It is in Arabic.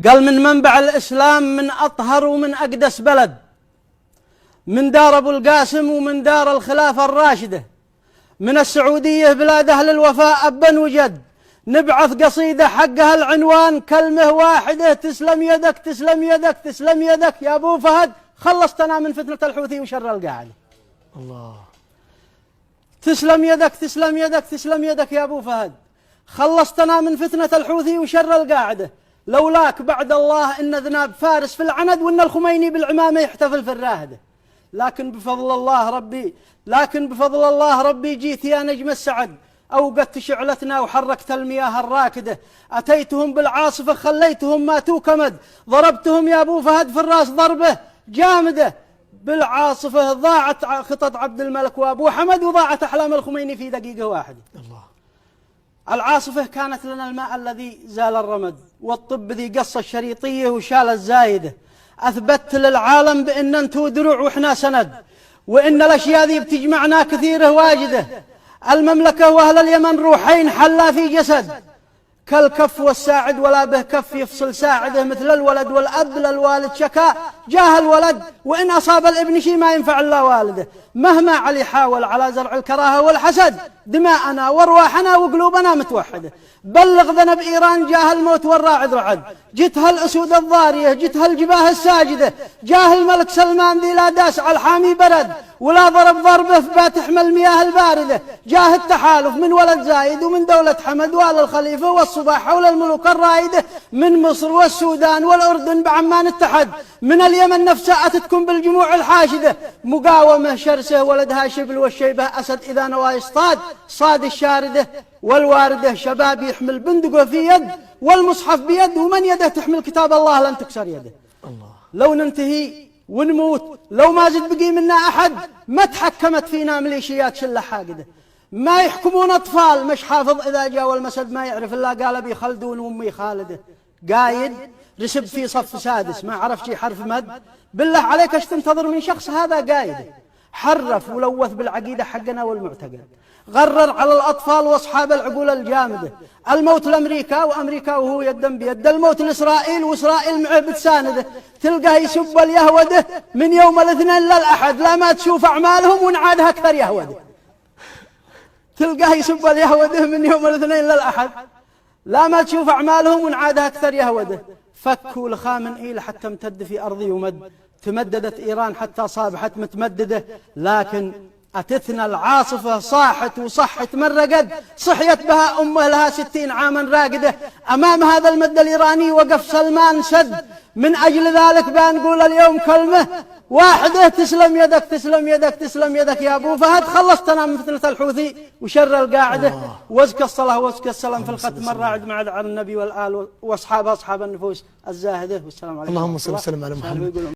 قال من منبع الإسلام، من أطهر ومن أقدس بلد، من دار أبو القاسم ومن دار الخلافة الراشدة، من السعودية بلاد أهل الوفاء أبا وجد. نبعث قصيدة حقها العنوان كلمة واحدة: تسلم يدك تسلم يدك تسلم يدك يا أبو فهد، خلصتنا من فتنة الحوثي وشر القاعدة. الله. تسلم يدك تسلم يدك تسلم يدك يا أبو فهد، خلصتنا من فتنة الحوثي وشر القاعدة. لولاك بعد الله إن ذناب فارس في العند، وإن الخميني بالعمامة يحتفل في الراهدة. لكن بفضل الله ربي جيت يا نجم السعد، أوقدت شعلتنا وحركت المياه الراكدة. أتيتهم بالعاصفة خليتهم ماتوا كمد، ضربتهم يا أبو فهد في الراس ضربة جامدة. بالعاصفة ضاعت خطط عبد الملك وأبو حمد، وضاعت أحلام الخميني في دقيقة واحدة. الله. العاصفة كانت لنا الماء الذي زال الرمد، والطب ذي قص الشريطية وشال الزايدة. أثبت للعالم بأن أنتو دروع وإحنا سند، وإن الأشياء ذي بتجمعنا كثيرة واجدة. المملكة وأهل اليمن روحين حلا في جسد، كالكف والساعد ولا به كف يفصل ساعده. مثل الولد والأب للوالد شكا جاه الولد، وإن أصاب الابن شي ما ينفع إلا والده. مهما علي حاول على زرع الكراهة والحسد، دماءنا وارواحنا وقلوبنا متوحدة. بلغ ذنب إيران جاه الموت والراعد رعد، جتها الأسود الضارية جتها الجباه الساجدة. جاه الملك سلمان ذي لا داس على الحامي برد، ولا ضرب ضربه في باتحمل المياه الباردة. جاه التحالف من ولد زايد ومن دولة حمد وآل الخليفة والصباح حول الملوك الرائدة. من مصر والسودان والأردن بعمان اتحد، من اليمن نفسها أتتكم بالجموع الحاشدة. مقاومة شرسه ولدها شبل والشيبة أسد، إذا نوى يصطاد صاد الشاردة. والواردة شباب يحمل بندقه في يد والمصحف بيد، ومن يده تحمل كتاب الله لن تكسر يده. الله. لو ننتهي ونموت، لو ما زد بقي منا أحد، ما تحكمت فينا ميليشيات شلة حاقدة. ما يحكمون أطفال مش حافظ إذا جاء والمسد ما يعرف إلا قال أبي خلدون وأمي خالدة. قايد رسب في صف سادس ما عرف شي حرف مد، بالله عليك ايش تنتظر من شخص هذا قايد؟ حرف ولوث بالعقيدة حقنا والمعتقد، غرر على الأطفال وأصحاب العقول الجامدة. الموت لأمريكا وأمريكا وهو يدا بيد، الموت لإسرائيل وإسرائيل معه بتسانده. تلقاه يسب اليهودة من يوم الاثنين للأحد، لا ما تشوف أعمالهم ونعادها أكثر يهودة. تلقاه يسب اليهودة من يوم الاثنين للأحد، لا ما تشوف أعمالهم ونعادها أكثر يهودة. فكوا لخامنئيل حتى امتد في أرضي ومد، تمددت إيران حتى صابحت متمددة. لكن أتتنا العاصفة صاحت وصحت من رقد، صحيت بها أمه لها 60 عاما راقدة. أمام هذا المد الإيراني وقف سلمان سد، من أجل ذلك بنقول اليوم كلمة واحدة: تسلم يدك تسلم يدك تسلم يدك يا أبو فهد، خلصتنا من فتنة الحوثي وشر القاعدة. وازكى الصلاة وازكى السلام في الختم الراعد مع النبي والآل وأصحاب النفوس الزاهدة. والسلام عليكم. اللهم صل وسلم على محمد.